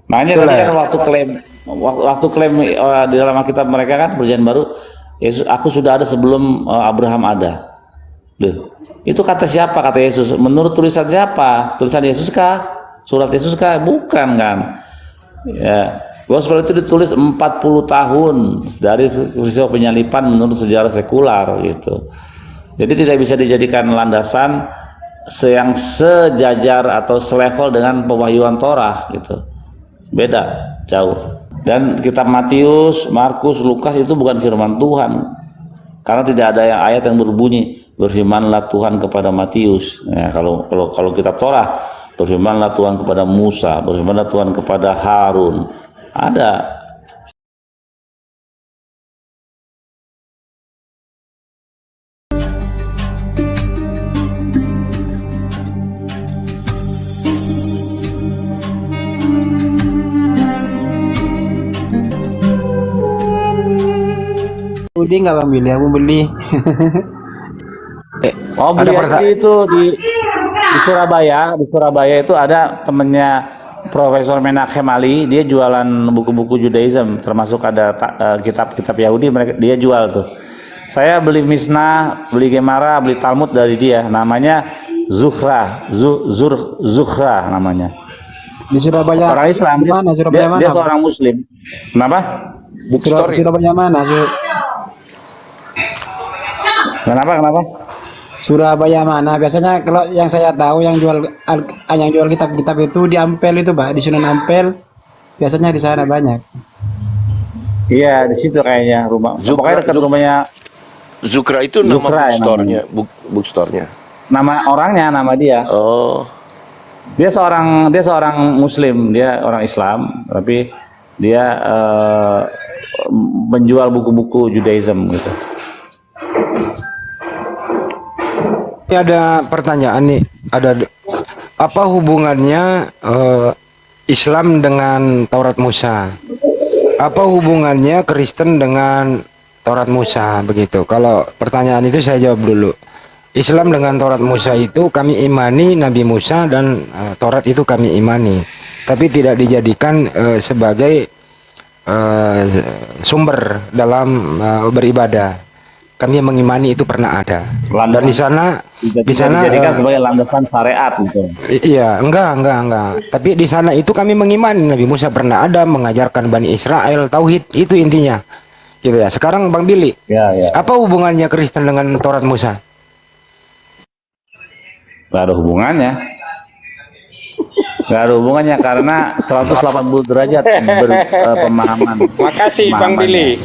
Makanya Itulah tadi ya. kan waktu klaim di dalam Alkitab mereka kan perjanjian baru, Yesus, aku sudah ada sebelum Abraham ada. Loh, itu kata siapa? Kata Yesus. Menurut tulisan siapa? Tulisan Yesus kah? Surat Yesus kah? Bukan kan? Ya, gospel itu ditulis 40 tahun dari peristiwa penyalipan menurut sejarah sekular gitu. Jadi tidak bisa dijadikan landasan yang sejajar atau selevel dengan pewahyuan Torah gitu. Beda, jauh. Dan kitab Matius, Markus, Lukas itu bukan firman Tuhan. Karena tidak ada yang ayat yang berbunyi berfirmanlah Tuhan kepada Matius. Ya, kalau kitab Torah berfirmanlah Tuhan kepada Musa, berfirmanlah Tuhan kepada Harun. Ada. Budi nggak Bang Billy? Aku beli. Oh, Ada beli aja itu di Surabaya. Di Surabaya itu ada temennya Profesor Menachem Ali. Dia jualan buku-buku Judaism, termasuk ada kitab-kitab Yahudi. Dia jual tuh. Saya beli Mishnah, beli Gemara, beli Talmud dari dia. Namanya Zuhra, Zuhra namanya. di Surabaya. Orang Islam. Di mana? Dia, Surabaya dia mana, Bang? seorang Muslim. Kenapa? Bookstore ya? Surabaya mana? Kenapa? Surabaya mana? Biasanya kalau yang saya tahu yang jual kitab-kitab itu di Ampel itu, Pak, di Sunan Ampel. Biasanya di sana banyak. Iya, di situ kayaknya rumah. Pokoknya dekat rumahnya Zukra itu nama Zukra ya bookstore-nya, namanya. bookstore-nya. Nama orangnya, nama dia. Oh, Dia seorang Muslim, dia orang Islam, tapi dia menjual buku-buku Judaism gitu. Ini ada pertanyaan nih, apa hubungannya Islam dengan Taurat Musa? Apa hubungannya Kristen dengan Taurat Musa begitu? Kalau pertanyaan itu saya jawab dulu. Islam dengan Taurat Musa itu kami imani Nabi Musa dan Taurat itu kami imani, tapi tidak dijadikan sebagai sumber dalam beribadah. Kami mengimani itu pernah ada. Dan di sana dijadikan sebagai landasan syariat gitu. iya, enggak. Tapi di sana itu kami mengimani Nabi Musa pernah ada mengajarkan Bani Israel tauhid, itu intinya. Gitu ya. Sekarang Bang Billy, Ya. apa hubungannya Kristen dengan Taurat Musa? Gak ada hubungannya. Gak ada hubungannya karena 180 derajat pemahaman. Makasih Bang Billy.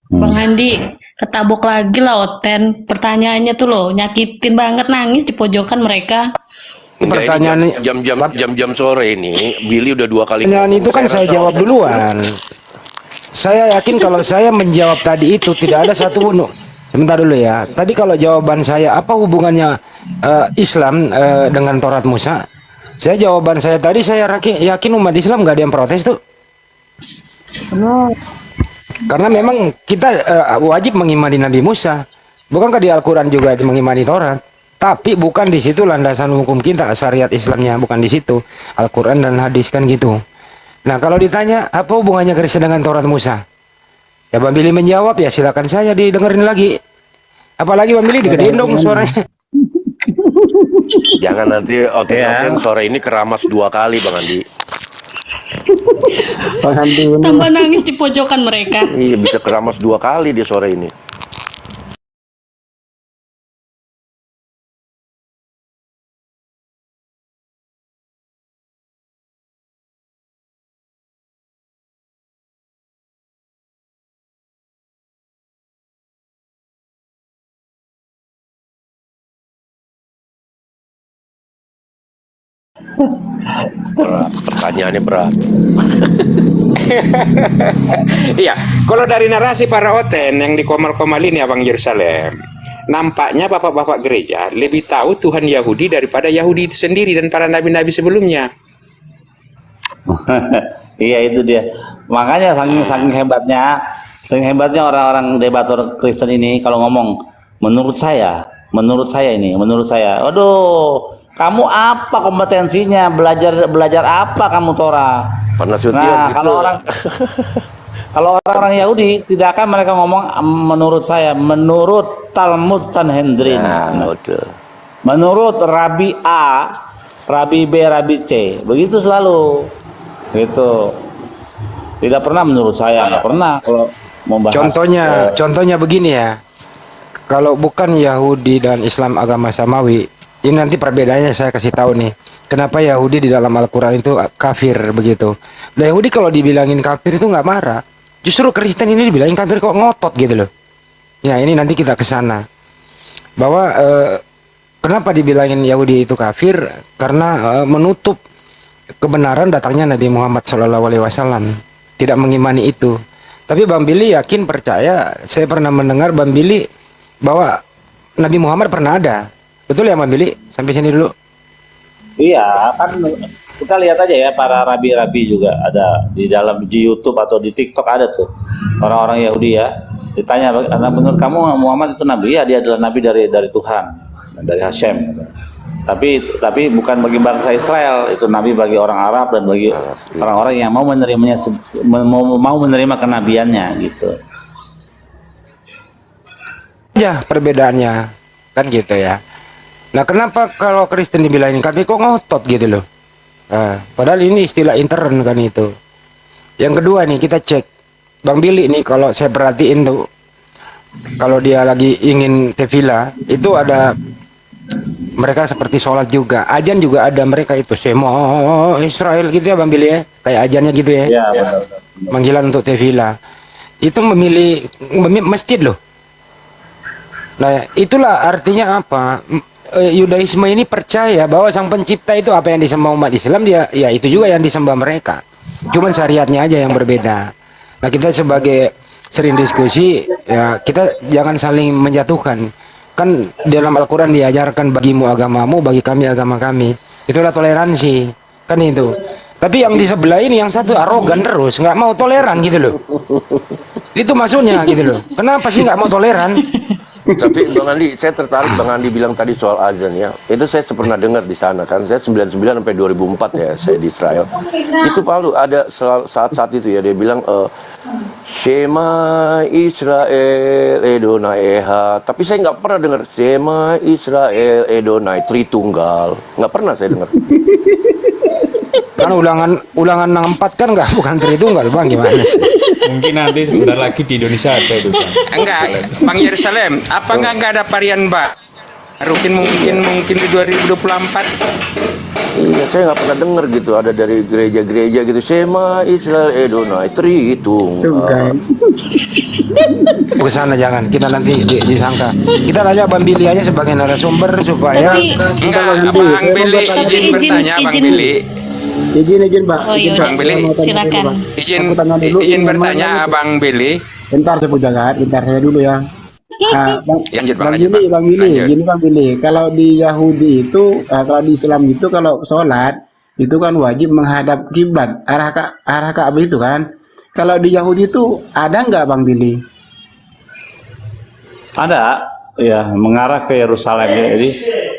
Bang Andi, ketabok lagi lah Oten. Pertanyaannya tuh loh, nyakitin banget, nangis di pojokan mereka. Pertanyaan ini jam-jam sore ini Billy udah 2 kali. pertanyaan itu kan saya jawab duluan. Saya yakin kalau saya menjawab tadi itu tidak ada satu pun. Sebentar dulu ya. Tadi kalau jawaban saya apa hubungannya Islam dengan Taurat Musa? Jawaban saya tadi saya yakin umat Islam nggak ada yang protes tuh. Karena memang kita wajib mengimani Nabi Musa. Bukankah di Al-Quran juga mengimani Taurat? Tapi bukan di situ landasan hukum kita, syariat Islamnya bukan di situ. Al-Quran dan hadis kan gitu. Nah kalau ditanya apa hubungannya Kristen dengan Taurat Musa? Ya Bang Billy menjawab, ya silakan saya didengerin lagi. Apalagi Bang Billy digedein dong suaranya. Jangan nanti oten sore ini keramas 2 kali Bang Andi. Bang Andi ini Tambah nangis di pojokan mereka. Iya, bisa keramas 2 kali dia sore ini. Pertanyaannya berat. Iya, kalau dari narasi para Oten yang di Komal-Komal ini Abang Yerusalem, nampaknya bapak-bapak gereja lebih tahu Tuhan Yahudi daripada Yahudi itu sendiri dan para nabi-nabi sebelumnya. Iya itu dia. Makanya saking hebatnya orang-orang debator Kristen ini kalau ngomong menurut saya, waduh, Kamu apa kompetensinya? Belajar apa kamu Torah? Panasution Nah, gitu. kalau orang-orang Yahudi tidak akan mereka ngomong menurut saya, menurut Talmud Sanhedrin. Nah, betul. Menurut Rabi A, Rabi B, Rabi C, begitu selalu. Gitu. Tidak pernah menurut saya, nggak pernah kalau membahas. Contohnya begini ya. Kalau bukan Yahudi dan Islam agama samawi, ini nanti perbedaannya saya kasih tahu nih. Kenapa Yahudi di dalam Al-Quran itu kafir begitu? Nah, Yahudi kalau dibilangin kafir itu nggak marah. Justru Kristen ini dibilangin kafir kok ngotot gitu loh. Ya ini nanti kita ke sana. Bahwa kenapa dibilangin Yahudi itu kafir? Karena menutup kebenaran datangnya Nabi Muhammad SAW. Tidak mengimani itu. Tapi Bang Billy yakin percaya. Saya pernah mendengar Bang Billy bahwa Nabi Muhammad pernah ada. Betul ya Bang Billy? Sampai sini dulu. Iya, kan kita lihat aja ya, para rabi-rabi juga ada di YouTube atau di TikTok ada tuh orang-orang Yahudi ya. Ditanya, menurut kamu Muhammad itu nabi? Ya, dia adalah nabi dari Tuhan, dari Hashem. Tapi bukan bagi bangsa Israel, itu nabi bagi orang Arab dan bagi orang-orang yang mau menerimanya, mau menerima kenabiannya gitu. Ya perbedaannya kan gitu ya. Nah kenapa kalau Kristen dibilangin kafir kok ngotot gitu loh? Padahal ini istilah intern kan itu. Yang kedua nih kita cek Bang Billy nih, kalau saya perhatiin tuh kalau dia lagi ingin tefila itu ada mereka seperti sholat juga, ajan juga ada mereka itu Semo Israel gitu ya Bang Billy ya, kayak ajannya gitu ya. Ya, betul. Panggilan untuk tefila itu memilih masjid loh. Nah itulah artinya apa? Yudaisme ini percaya bahwa sang pencipta itu apa yang disembah umat Islam, dia ya itu juga yang disembah mereka, cuman syariatnya aja yang berbeda. Nah kita sebagai sering diskusi ya, kita jangan saling menjatuhkan. Kan dalam Al-Quran diajarkan bagimu agamamu, bagi kami agama kami, itulah toleransi kan itu. Tapi yang di sebelah ini yang satu arogan terus, nggak mau toleran gitu loh. Itu maksudnya gitu loh. Kenapa sih nggak mau toleran? Tapi Bang Andi, saya tertarik Bang Andi bilang tadi soal azan ya. Itu saya pernah dengar di sana kan. Saya 99 sampai 2004 ya saya di Israel. Itu Palu ada saat itu ya dia bilang Shema Israel Edonai Eha. Tapi saya nggak pernah dengar Shema Israel Edonai Tritunggal. Nggak pernah saya dengar. Kan ulangan 64 kan nggak, bukan Tritunggal Bang, gimana sih? Mungkin nanti sebentar lagi di Indonesia ada itu Bang. Enggak, Bang Yerusalem, apa enggak ada varian baru? Mungkin di 2024. Iya, saya nggak pernah dengar gitu. Ada dari gereja-gereja gitu. Shema Israel Edonai Tritunggal. Ke sana jangan, kita nanti disangka. Kita tanya Bang Billy aja sebagai narasumber supaya Enggak, Bang Billy izin bertanya, Bang Billy. Izin Pak. Oh iya, Bang Billy, silakan. Izin bertanya, Bang Billy. Bentar Cepu Jagat, bentar saya dulu ya. Lanjut, Bang, Bang lanjut, Billy, Bang. Lanjut. gini Bang Billy. Kalau di Yahudi itu, kalau di Islam itu kalau sholat itu kan wajib menghadap kiblat, arah Ka'bah itu kan. Kalau di Yahudi itu ada nggak Bang Billy? Ada, ya, mengarah ke Yerusalem ya. Jadi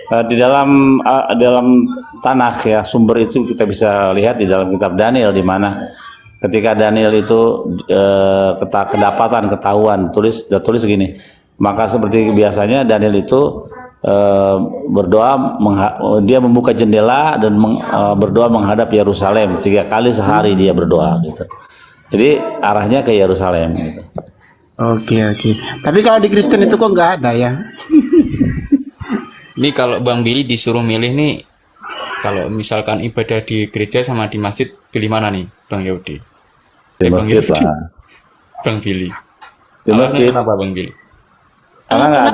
di dalam Tanakh ya, sumber itu kita bisa lihat di dalam kitab Daniel, di mana ketika Daniel itu ketahuan tulis gini, maka seperti biasanya Daniel itu berdoa, dia membuka jendela dan berdoa menghadap Yerusalem 3 kali sehari dia berdoa gitu. Jadi arahnya ke Yerusalem gitu. Oke. Tapi kalau di Kristen itu kok nggak ada ya? Ini kalau Bang Billy disuruh milih nih, kalau misalkan ibadah di gereja sama di masjid, pilih mana nih Bang Yahudi? Di masjid lah. Bang Billy. Di masjid. Kenapa Bang Billy? Karena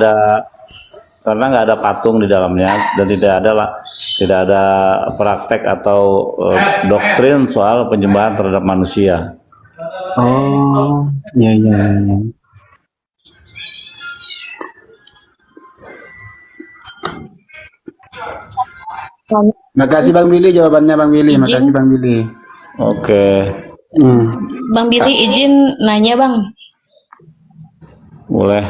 nggak ada patung di dalamnya dan tidak ada praktek atau doktrin soal penyembahan terhadap manusia. Oh, iya. Makasih Bang Billy jawabannya Bang Billy. Makasih Bang Billy. Oke, Bang Billy izin nanya Bang. boleh.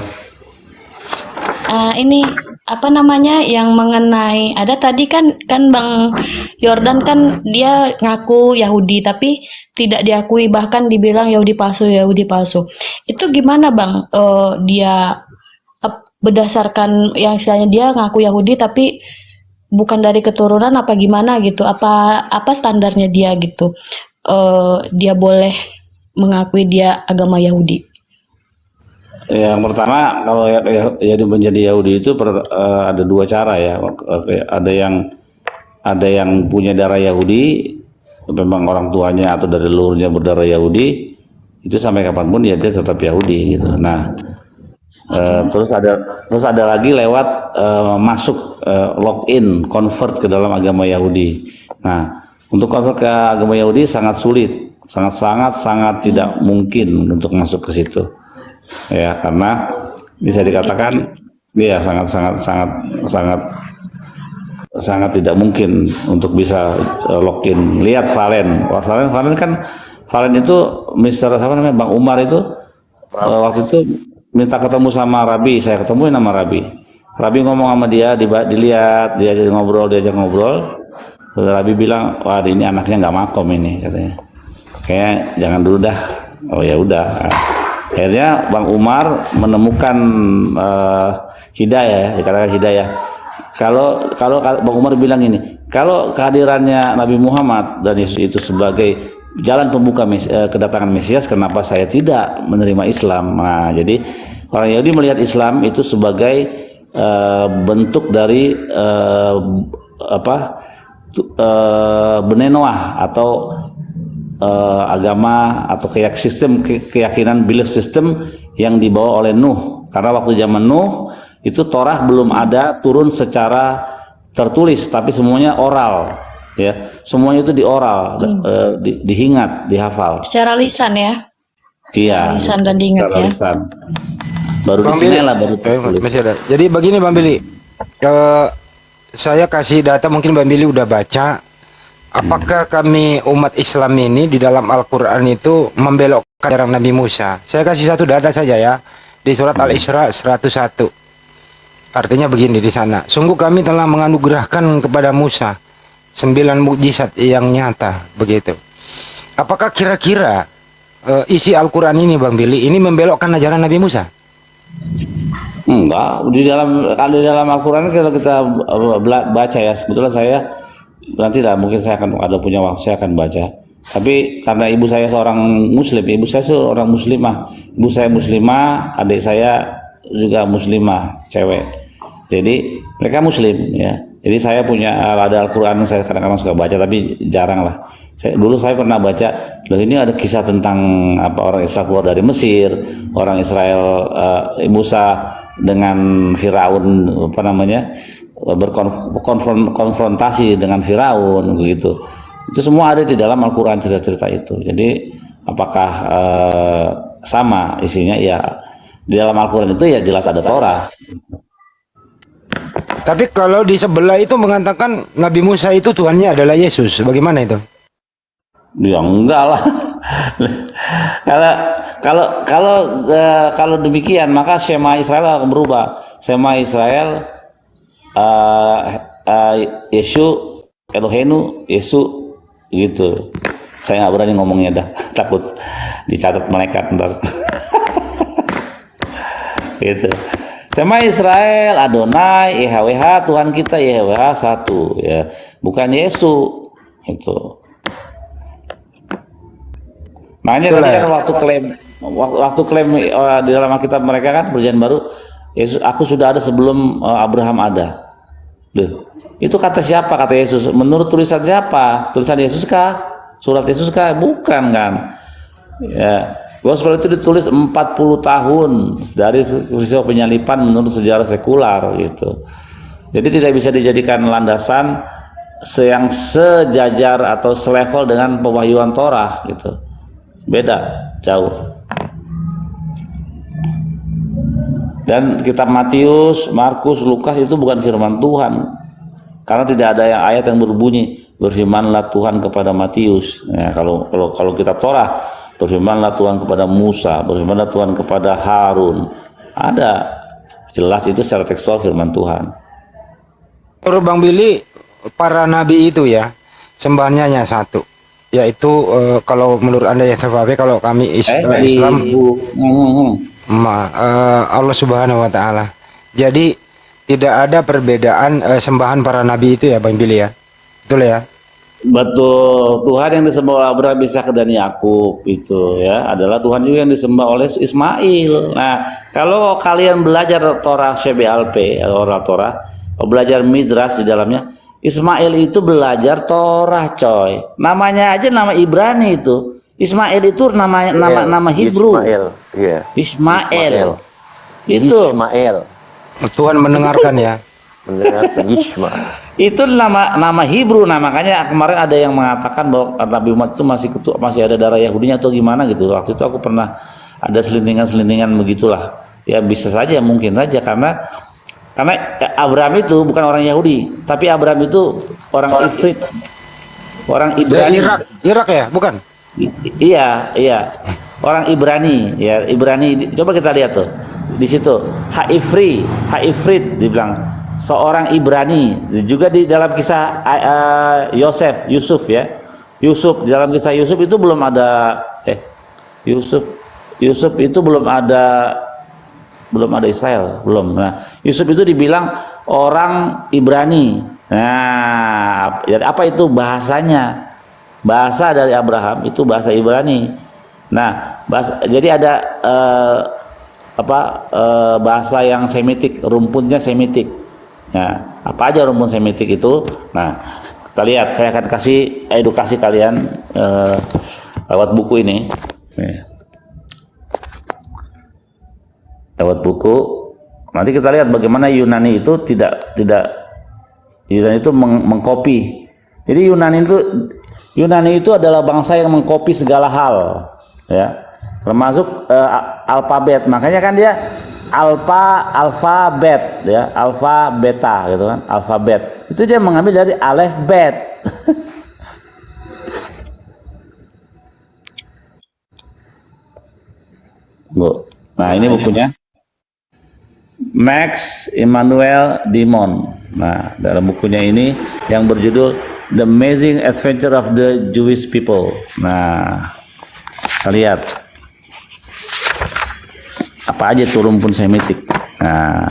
Ini apa namanya yang mengenai ada tadi kan Bang Yordan kan dia ngaku Yahudi tapi tidak diakui, bahkan dibilang Yahudi palsu, Yahudi palsu. Itu gimana Bang? Dia berdasarkan yang istilahnya dia ngaku Yahudi tapi bukan dari keturunan apa gimana gitu? Apa standarnya dia gitu? Dia boleh mengakui dia agama Yahudi. Yang pertama, kalau jadi menjadi Yahudi itu ada dua cara ya. Ada yang punya darah Yahudi, memang orang tuanya atau dari leluhurnya berdarah Yahudi, itu sampai kapanpun dia tetap Yahudi gitu. Nah, terus ada lagi lewat masuk login, convert ke dalam agama Yahudi. Nah, untuk convert ke agama Yahudi sangat sulit, sangat tidak mungkin untuk masuk ke situ. Ya, karena bisa dikatakan dia sangat tidak mungkin untuk bisa login. Lihat Valen kan, Valen itu Mister apa namanya, Bang Umar itu waktu itu minta ketemu sama Rabi, saya ketemuin sama Rabi ngomong sama dia, dilihat, diajak ngobrol. Rabi bilang, wah ini anaknya nggak makom ini, katanya, kayak jangan dulu dah. Oh ya udah. Akhirnya Bang Umar menemukan hidayah, dikatakan hidayah. Kalau Bang Umar bilang ini, kalau kehadirannya Nabi Muhammad dan Yesus itu sebagai jalan pembuka kedatangan Mesias, kenapa saya tidak menerima Islam? Nah, jadi orang Yahudi melihat Islam itu sebagai bentuk dari Bene Noah atau agama atau sistem keyakinan, belief system yang dibawa oleh Nuh. Karena waktu zaman Nuh itu Torah belum ada turun secara tertulis, tapi semuanya oral, ya, semuanya itu dioral, diingat, dihafal. Secara lisan ya? Iya. Lisan dan diingat ya. Lisan. Baru Bang di Billy, sini lah baru tertulis. masih ada. Jadi begini Bang Billy, saya kasih data, mungkin Bang Billy udah baca. Apakah kami umat Islam ini di dalam Al-Quran itu membelokkan ajaran Nabi Musa? Saya kasih satu data saja ya, di surat Al-Isra 101. Artinya begini di sana, sungguh kami telah menganugerahkan kepada Musa 9 mukjizat yang nyata, begitu. Apakah kira-kira isi Al-Quran ini Bang Billy ini membelokkan ajaran Nabi Musa? Enggak, di dalam Al-Quran kalau kita baca ya, sebetulnya saya nanti lah mungkin saya akan ada punya waktu, saya akan baca. Tapi karena ibu saya seorang muslim, ibu saya seorang muslimah, ibu saya muslimah, adik saya juga muslimah, cewek. Jadi mereka muslim ya. Jadi saya punya ada Al-Quran, saya kadang-kadang suka baca tapi jarang lah. Dulu saya pernah baca, loh ini ada kisah tentang orang Israel keluar dari Mesir, orang Israel Musa dengan Firaun berkonfrontasi dengan Firaun begitu. Itu semua ada di dalam Al-Quran, cerita-cerita itu. Jadi apakah sama isinya? Ya di dalam Al-Quran itu ya jelas ada Torah. Tapi kalau di sebelah itu mengatakan Nabi Musa itu Tuhannya adalah Yesus, bagaimana itu? Ya enggak lah. Kalau demikian maka Shema Israel akan berubah. Shema Israel Yesu Elohenu Yesu gitu. Saya nggak berani ngomongnya dah, takut dicatat malaikat ntar. Gitu. Shema Israel Adonai YHWH, Tuhan kita YHWH satu ya, bukan Yesu itu. Makanya tadi kan waktu klaim di dalam Alkitab mereka kan perjanjian baru, Yesus, aku sudah ada sebelum Abraham ada. Loh, itu kata siapa? Kata Yesus. Menurut tulisan siapa? Tulisan Yesus kah? Surat Yesus kah? Bukan kan? Ya, Gospel itu ditulis 40 tahun dari peristiwa penyalipan menurut sejarah sekular gitu. Jadi tidak bisa dijadikan landasan yang sejajar atau selevel dengan pewahyuan Torah gitu. Beda, jauh. Dan kitab Matius, Markus, Lukas itu bukan firman Tuhan. Karena tidak ada ayat yang berbunyi berfirmanlah Tuhan kepada Matius. Ya, kalau kitab Torah berfirmanlah Tuhan kepada Musa, berfirmanlah Tuhan kepada Harun. Ada. jelas itu secara tekstual firman Tuhan. Menurut Bang Billy, para nabi itu ya sembahannya hanya satu, yaitu kalau menurut Anda ya Babe, kalau kami Islam Allah Subhanahu wa taala. Jadi tidak ada perbedaan sembahan para nabi itu ya Bang Billy ya. Betul ya? Betul, Tuhan yang disembah oleh Abraham, Ishak dan Yakub itu ya adalah Tuhan juga yang disembah oleh Ismail. Nah, kalau kalian belajar Torah CBLP, Torah, belajar Midrash di dalamnya, Ismail itu belajar Torah, coy. Namanya aja nama Ibrani itu. Ismail itu nama Hebrew. Ismail, iya. Ismail. Itu Ismail. Tuhan mendengarkan ya. Mendengarkan Ismail. itu nama Hebrew. Nah, makanya kemarin ada yang mengatakan bahwa Nabi Muhammad itu masih ada darah Yahudinya atau gimana gitu. Waktu itu aku pernah ada selintingan begitulah. Ya bisa saja, mungkin saja karena Abraham itu bukan orang Yahudi, tapi Abraham itu orang Ifrit, orang Ibrani. Irak ya, bukan? Iya, orang Ibrani, ya Ibrani. Coba kita lihat tuh di situ Ifrit dibilang seorang Ibrani. Juga di dalam kisah Yusuf di dalam kisah Yusuf itu belum ada Yusuf itu belum ada Israel, belum. Nah, Yusuf itu dibilang orang Ibrani. Nah, jadi apa itu bahasanya? Bahasa dari Abraham itu bahasa Ibrani. Nah, jadi ada bahasa yang Semitik, rumputnya Semitik. Nah, apa aja rumpun Semitik itu? Nah, kita lihat. Saya akan kasih edukasi kalian lewat buku ini. Nih. Lewat buku, nanti kita lihat bagaimana Yunani itu Yunani itu mengcopy. Jadi Yunani itu adalah bangsa yang mengcopy segala hal, ya, termasuk alfabet. Makanya kan dia alfabet, ya, alfa beta gitu kan, alfabet. Itu dia mengambil dari alef bet. Bu. Nah, ini bukunya. Max Emmanuel Dimon. Nah, dalam bukunya ini yang berjudul The Amazing Adventure of the Jewish People. Nah, kita lihat apa aja tuh rumpun Semitik. Nah,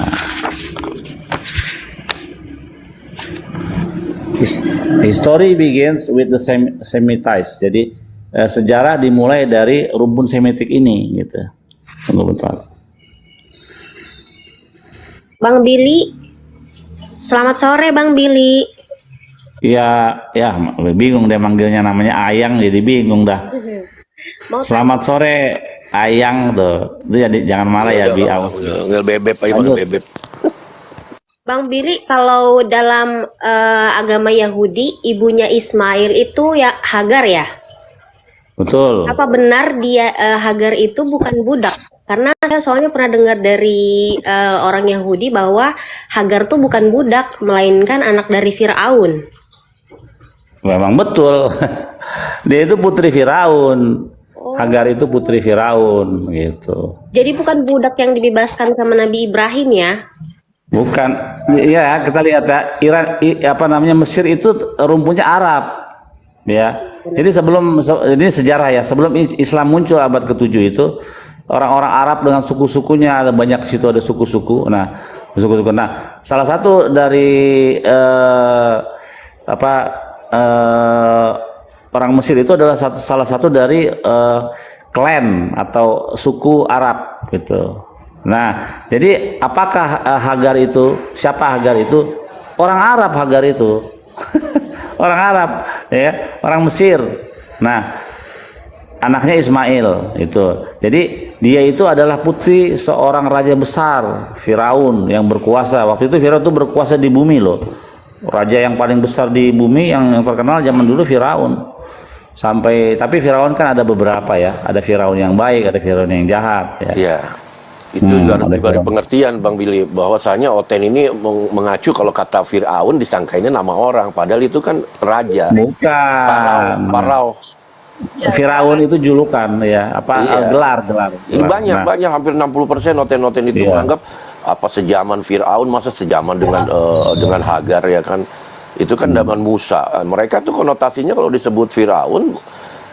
history begins with the Semites. Jadi sejarah dimulai dari rumpun Semitik ini, gitu. Betul. Bang Billy, selamat sore Bang Billy. Ya, bingung dia manggilnya, namanya Ayang jadi bingung dah. Selamat sore Ayang tuh. Itu jadi jangan marah ya, Bi. Awas. Nggak bebek aja, bebek. Bang Billy, kalau dalam agama Yahudi, ibunya Ismail itu ya Hagar ya? Betul. Apa benar dia Hagar itu bukan budak? Karena saya soalnya pernah dengar dari orang Yahudi bahwa Hagar tuh bukan budak, melainkan anak dari Firaun. Memang betul. Dia itu putri Firaun. Hagar itu putri Firaun, gitu. Jadi bukan budak yang dibebaskan sama Nabi Ibrahim ya? Bukan. Ya, kita lihat ya, Mesir itu rumputnya Arab. Ya. Jadi ini sejarah ya, sebelum Islam muncul abad ke-7 itu, orang-orang Arab dengan suku-sukunya, ada banyak situ, ada suku-suku. Nah, salah satu dari orang Mesir itu adalah salah satu dari klan atau suku Arab gitu. Nah, jadi apakah siapa Hagar itu? Orang Arab Hagar itu. Orang Arab, ya, orang Mesir. Nah, anaknya Ismail itu. Jadi dia itu adalah putri seorang raja besar, Firaun, yang berkuasa. Waktu itu Firaun itu berkuasa di bumi loh. Raja yang paling besar di bumi yang terkenal zaman dulu Firaun. Tapi Firaun kan ada beberapa ya. Ada Firaun yang baik, ada Firaun yang jahat ya. Iya. Itu juga harus diberi pengertian Bang Billy, bahwasanya Oten ini mengacu kalau kata Firaun disangkainnya nama orang, padahal itu kan raja. Bukan. Parau. Firaun itu julukan ya, Iya. gelar. Ini banyak hampir 60% Oten itu menganggap Apa sejaman Firaun, masa sejaman dengan Hagar ya kan? Itu kan zaman Musa. Mereka tuh konotasinya kalau disebut Firaun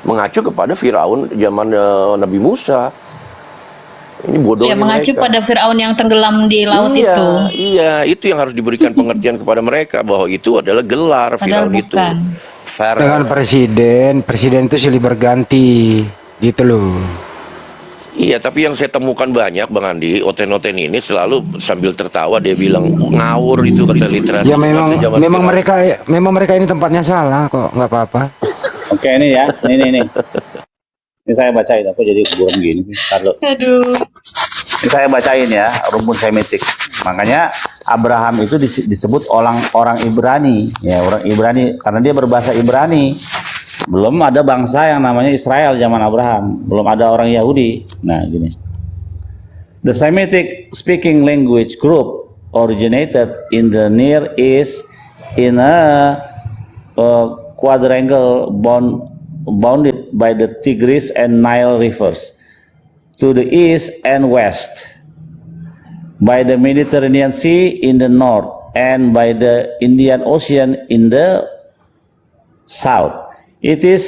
mengacu kepada Firaun zaman Nabi Musa. Ini bodohnya Ya, mengacu mereka. pada Firaun yang tenggelam di laut Iya, itu. iya, itu yang harus diberikan pengertian kepada mereka bahwa itu adalah gelar Padahal Firaun itu. bukan. Dengan presiden itu silih berganti gitu loh. Iya, tapi yang saya temukan banyak, Bang Andi, Oten-Oten ini selalu sambil tertawa dia bilang ngawur itu kata literasi. Ya memang zaman memang Firaun. mereka ini tempatnya salah kok, nggak apa-apa. Oke, ini ya, ini. Ini saya bacain, aku jadi buram gini sih. Kalau Aduh. ini saya bacain ya, rumpun Semitik. Makanya Abraham itu disebut orang Ibrani, ya orang Ibrani karena dia berbahasa Ibrani. Belum ada bangsa yang namanya Israel zaman Abraham, belum ada orang Yahudi. Nah, gini. The Semitic speaking language group originated in the Near East in a quadrangle bounded by the Tigris and Nile rivers to the east and west, by the Mediterranean Sea in the north and by the Indian Ocean in the south. It is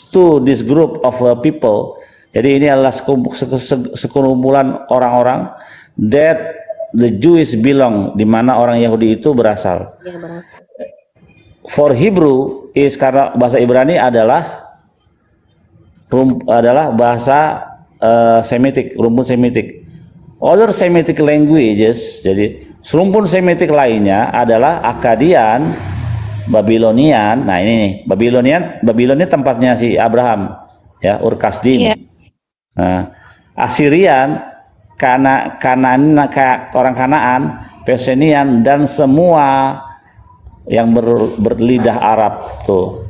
to this group of people, jadi ini adalah sekumpulan orang-orang that the Jews belong, di mana orang Yahudi itu berasal. Ya, berarti. For Hebrew is karena bahasa Ibrani adalah bahasa Semitik, rumpun Semitik. Other Semitic languages, jadi rumpun Semitik lainnya adalah Akkadian, Babilonian. Nah ini nih, Babilonia tempatnya si Abraham, ya Ur Kasdim. Iya. Nah, Assyrian, orang Kanaan, Persenian dan semua yang berlidah Arab tuh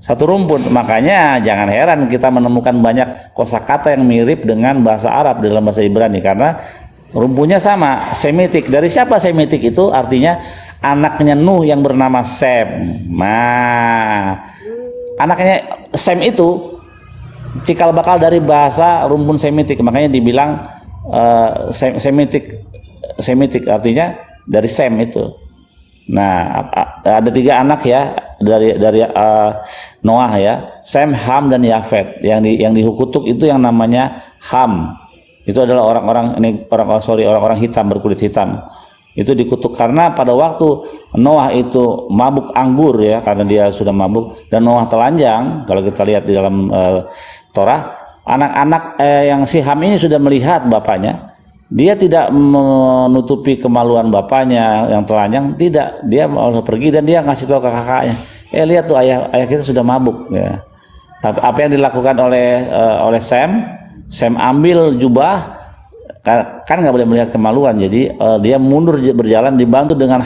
satu rumpun. Makanya jangan heran kita menemukan banyak kosakata yang mirip dengan bahasa Arab dalam bahasa Ibrani karena rumpunnya sama, Semitik. Dari siapa Semitik itu? Artinya anaknya Nuh yang bernama Sem. Nah, anaknya Sem itu cikal bakal dari bahasa rumpun Semitik. Makanya dibilang Semitik artinya dari Sem itu. Nah, ada 3 anak ya dari Noah ya, Sem, Ham dan Yafet. Yang dikutuk itu yang namanya Ham. Itu adalah orang-orang hitam berkulit hitam. Itu dikutuk karena pada waktu Noah itu mabuk anggur ya, karena dia sudah mabuk dan Noah telanjang. Kalau kita lihat di dalam Torah, anak-anak yang si Ham ini sudah melihat bapaknya. Dia tidak menutupi kemaluan bapaknya yang telanjang, tidak. Dia mau pergi dan dia ngasih tahu ke kakaknya, lihat tuh ayah kita sudah mabuk ya. Apa yang dilakukan oleh Sem ambil jubah, kan nggak boleh melihat kemaluan, jadi dia mundur berjalan dibantu dengan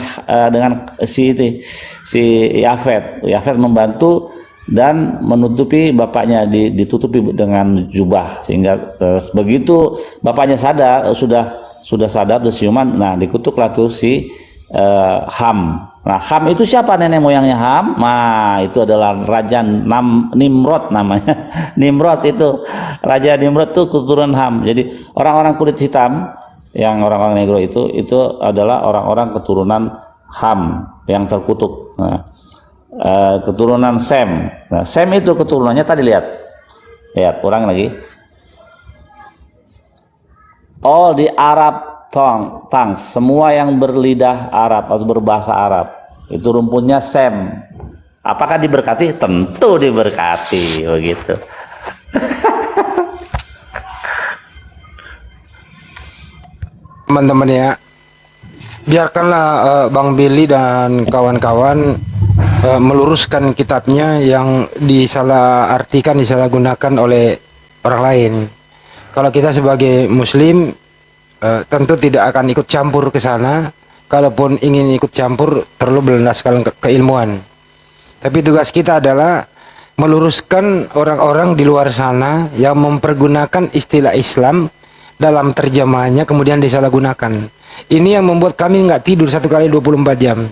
si Yafet membantu dan menutupi bapaknya, ditutupi dengan jubah sehingga begitu bapaknya sadar, sudah sadar siuman, nah dikutuklah tuh si Ham. Nah, Ham itu siapa nenek moyangnya Ham? Nah, itu adalah Raja Nimrod namanya. Nimrod itu, Raja Nimrod itu keturunan Ham. Jadi orang-orang kulit hitam yang orang-orang negro itu adalah orang-orang keturunan Ham yang terkutuk. Nah, keturunan Sem. Nah, Sem itu keturunannya tadi lihat, ulang lagi. All the Arab tongues, semua yang berlidah Arab atau berbahasa Arab, itu rumputnya Sem. Apakah diberkati? Tentu diberkati, begitu. Teman-teman ya, biarkanlah Bang Billy dan kawan-kawan meluruskan kitabnya yang disalahartikan, disalahgunakan oleh orang lain. Kalau kita sebagai Muslim tentu tidak akan ikut campur ke sana. Kalaupun ingin ikut campur, terlalu berlandaskan keilmuan. Tapi tugas kita adalah meluruskan orang-orang di luar sana yang mempergunakan istilah Islam dalam terjemahannya kemudian disalahgunakan. Ini yang membuat kami nggak tidur 1 kali 24 jam.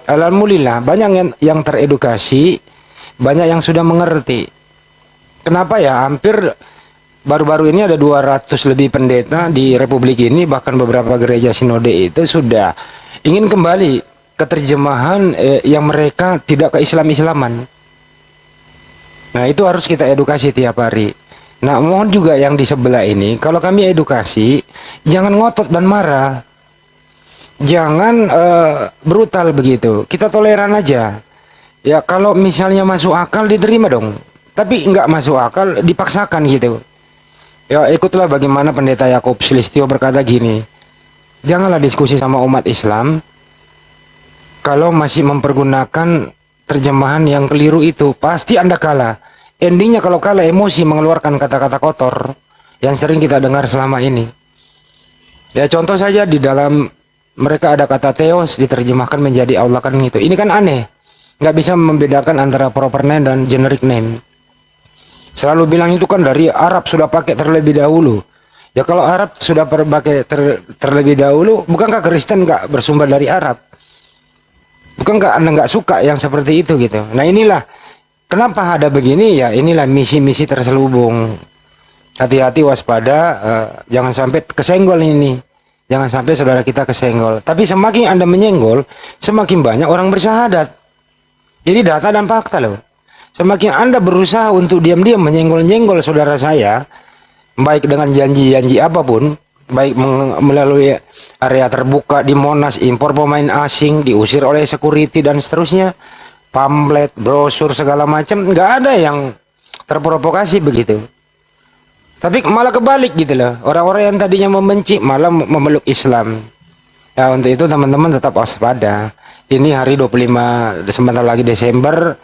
Alhamdulillah banyak yang teredukasi, banyak yang sudah mengerti. Kenapa ya? Hampir baru-baru ini ada 200 lebih pendeta di Republik ini, bahkan beberapa gereja sinode itu sudah ingin kembali ke terjemahan yang mereka tidak ke Islam-Islaman. Nah, itu harus kita edukasi tiap hari. Nah, mohon juga yang di sebelah ini, kalau kami edukasi, jangan ngotot dan marah. Jangan brutal begitu. Kita toleran aja. Ya, kalau misalnya masuk akal diterima dong. Tapi nggak masuk akal dipaksakan gitu. Ya, ikutlah bagaimana pendeta Yakub Sulistyo berkata gini. Janganlah diskusi sama umat Islam kalau masih mempergunakan terjemahan yang keliru itu. Pasti Anda kalah. Endingnya kalau kalah emosi mengeluarkan kata-kata kotor yang sering kita dengar selama ini. Ya, contoh saja di dalam mereka ada kata theos diterjemahkan menjadi Allah, kan gitu. Ini kan aneh. Nggak bisa membedakan antara proper name dan generic name. Selalu bilang itu kan dari Arab sudah pakai terlebih dahulu. Ya, kalau Arab sudah pakai terlebih dahulu, bukankah Kristen nggak bersumber dari Arab? Bukankah Anda nggak suka yang seperti itu gitu? Nah, inilah kenapa ada begini ya, inilah misi-misi terselubung. Hati-hati, waspada, jangan sampai kesenggol ini. Jangan sampai saudara kita kesenggol. Tapi semakin Anda menyenggol, semakin banyak orang bersyahadat. Jadi data dan fakta loh. Semakin Anda berusaha untuk diam-diam menyenggol-nyenggol saudara saya, baik dengan janji-janji apapun, baik melalui area terbuka di Monas, impor pemain asing, diusir oleh security dan seterusnya, pamflet, brosur segala macam, nggak ada yang terprovokasi begitu. Tapi malah kebalik gitu loh. Orang-orang yang tadinya membenci malah memeluk Islam. Ya, untuk itu teman-teman tetap waspada. Ini hari 25, sebentar lagi Desember.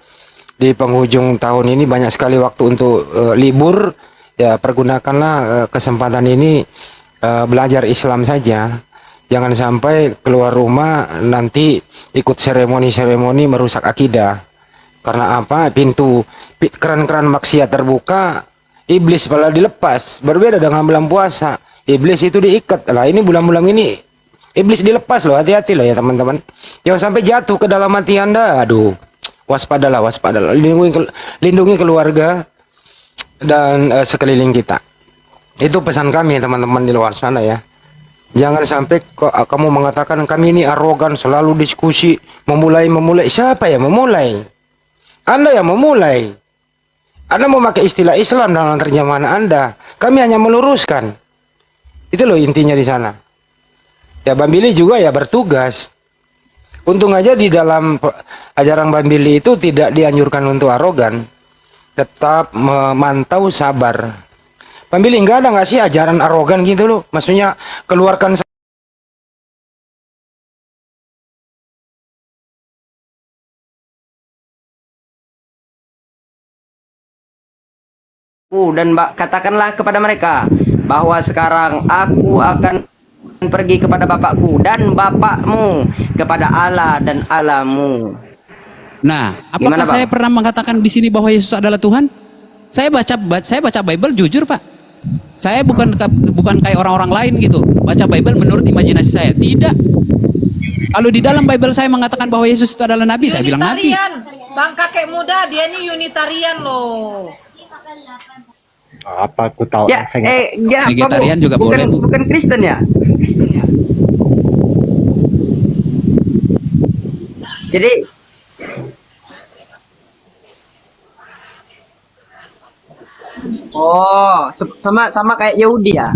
Di penghujung tahun ini banyak sekali waktu untuk libur. Ya, pergunakanlah kesempatan ini belajar Islam saja. Jangan sampai keluar rumah nanti ikut seremoni-seremoni merusak akidah. Karena apa? Pintu keran-keran maksiat terbuka, iblis malah dilepas. Berbeda dengan bulan puasa, iblis itu diikat. Lah, ini bulan-bulan ini iblis dilepas loh. Hati-hati loh ya teman-teman. Jangan sampai jatuh ke dalam hati Anda. Aduh, waspadalah, waspadalah. Lindungi keluarga dan sekeliling kita. Itu pesan kami teman-teman di luar sana ya. Jangan sampai kamu mengatakan kami ini arogan, selalu diskusi, memulai. Siapa yang memulai? Anda yang memulai. Anda memakai istilah Islam dalam terjemahan Anda. Kami hanya meluruskan. Itu loh intinya di sana. Ya, Bang Billy juga ya bertugas. Untung aja di dalam ajaran Bang Billy itu tidak dianjurkan untuk arogan. Tetap memantau, sabar. Bang Billy, nggak ada nggak sih ajaran arogan gitu loh? Maksudnya keluarkan dan katakanlah kepada mereka bahwa sekarang aku akan pergi kepada Bapakku dan Bapakmu, kepada Allah dan Allahmu. Nah, apakah Gimana, Bang? saya pernah mengatakan di sini bahwa Yesus adalah Tuhan? Saya baca Bible jujur, Pak. Saya bukan kayak orang-orang lain gitu. Baca Bible menurut imajinasi saya. Tidak. Kalau di dalam Bible saya mengatakan bahwa Yesus itu adalah nabi, saya bilang nabi. Bang kakek muda, dia ini Unitarian loh. Apa aku tahu? Ya, Vegetarian juga boleh, Bu. Bukan Kristen ya? Jadi sama kayak Yahudi ya?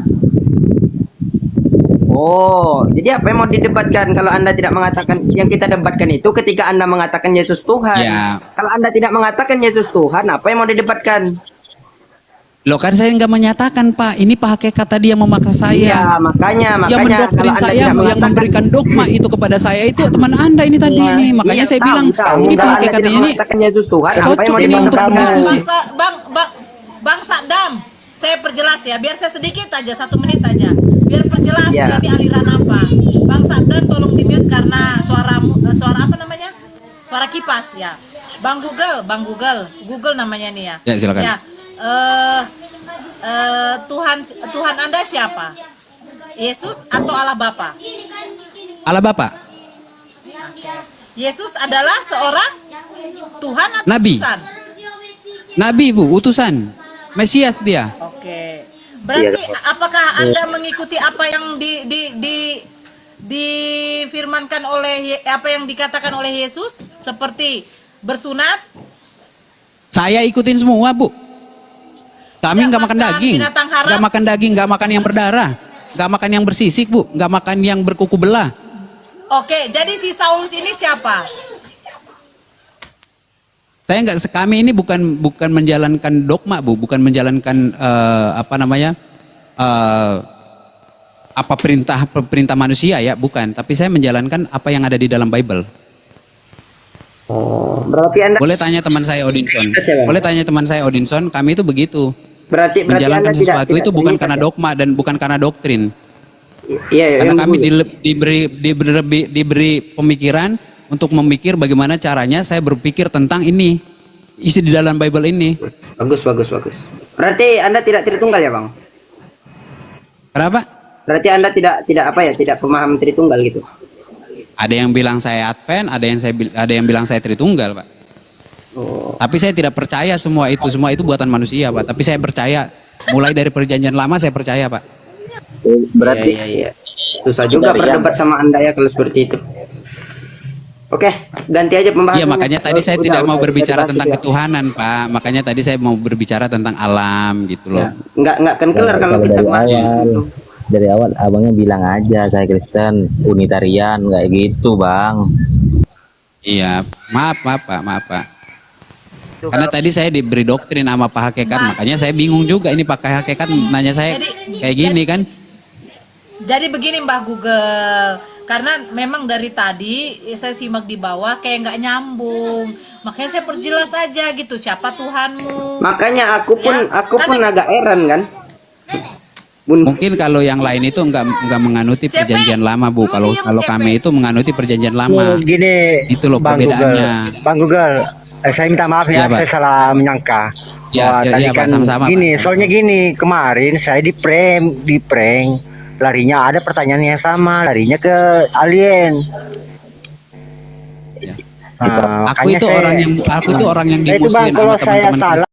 Oh, jadi apa yang mau didebatkan kalau Anda tidak mengatakan yang kita debatkan itu ketika Anda mengatakan Yesus Tuhan? Ya. Kalau Anda tidak mengatakan Yesus Tuhan, apa yang mau didebatkan? Loh, kan saya nggak menyatakan, Pak. Ini Pak Hakikat tadi yang memaksa saya. Iya, makanya yang mendoktrin kalau saya, yang memberikan dogma itu kepada saya itu teman Anda ini tadi nih. Makanya saya bilang ini Pak Hakikat ini Yesus Tuhan, cocok ini untuk berdiskusi. Bang Saddam, saya perjelas ya, biar saya sedikit aja, 1 menit aja, biar perjelas ini aliran apa. Bang Saddam tolong di-mute karena suara apa namanya? Suara kipas ya. Bang Google namanya nih ya. Ya, silakan. Ya. Tuhan Anda siapa? Yesus atau Allah Bapa? Allah Bapa. Yesus adalah seorang Tuhan atau Nabi. utusan? Nabi, Bu, utusan. Mesias dia. Oke. Berarti apakah Anda mengikuti apa yang difirmankan oleh apa yang dikatakan oleh Yesus seperti bersunat, Saya ikutin semua, Bu. Kami Tidak nggak makan makan daging, binatang haram? nggak makan daging, nggak makan yang berdarah, nggak makan yang bersisik, Bu, nggak makan yang berkuku belah. Oke, jadi si Saulus ini siapa? Saya nggak, kami ini bukan menjalankan dogma, Bu, bukan menjalankan apa namanya apa perintah manusia ya, bukan. Tapi saya menjalankan apa yang ada di dalam Bible. Oh, berarti Anda Boleh tanya teman saya Odinson. Ya, Bang. Boleh tanya teman saya Odinson. Kami itu begitu. berarti Menjalankan Anda tidak sesuatu itu bukan terikat, karena ya? dogma dan bukan karena doktrin. Iya, Karena yang kami dulu. diberi pemikiran untuk memikir bagaimana caranya saya berpikir tentang ini, isi di dalam Bible ini. Bagus. Berarti Anda tidak Tritunggal ya, Bang? Kenapa? Berarti Anda tidak pemaham Tritunggal gitu. Ada yang bilang saya Advent, ada yang bilang saya Tritunggal, Pak. Oh. Tapi saya tidak percaya semua itu buatan manusia, Pak. Tapi saya percaya, mulai dari perjanjian lama saya percaya, Pak. Berarti iya. Susah juga berdebat sama Anda ya kalau seperti itu. Oke, ganti aja pembahasannya. Iya, makanya tadi saya Udah, tidak mau udah, berbicara udah, tentang udah. ketuhanan, Pak. Makanya tadi saya mau berbicara tentang alam gitu loh. Nggak kan kelar kalau kita bahas gitu. Dari awal abangnya bilang aja saya Kristen Unitarian kayak gitu, Bang. Iya, maaf Pak. Karena tadi saya diberi doktrin sama Pak Hakikat, makanya saya bingung juga ini Pak Hakikat nanya saya kayak gini kan. Jadi begini Mbah Google, karena memang dari tadi saya simak di bawah kayak nggak nyambung, makanya saya perjelas aja gitu siapa Tuhanmu. Makanya aku pun agak heran kan. Mungkin kalau yang lain itu enggak menganuti perjanjian lama, Bu. Kalau kami itu menganuti perjanjian lama. Gini, Itu loh Bang perbedaannya. Google. Bang Google, saya minta maaf ya, Iya, Pak. saya salah menyangka. Ya, Wah, tadi iya, Pak, kan sama-sama, gini, Pak. soalnya gini, kemarin saya di prank, larinya ada pertanyaan yang sama, larinya ke alien. Aku itu orang yang Nah, itu Bang, dimusuhin kalau sama saya teman-teman salah,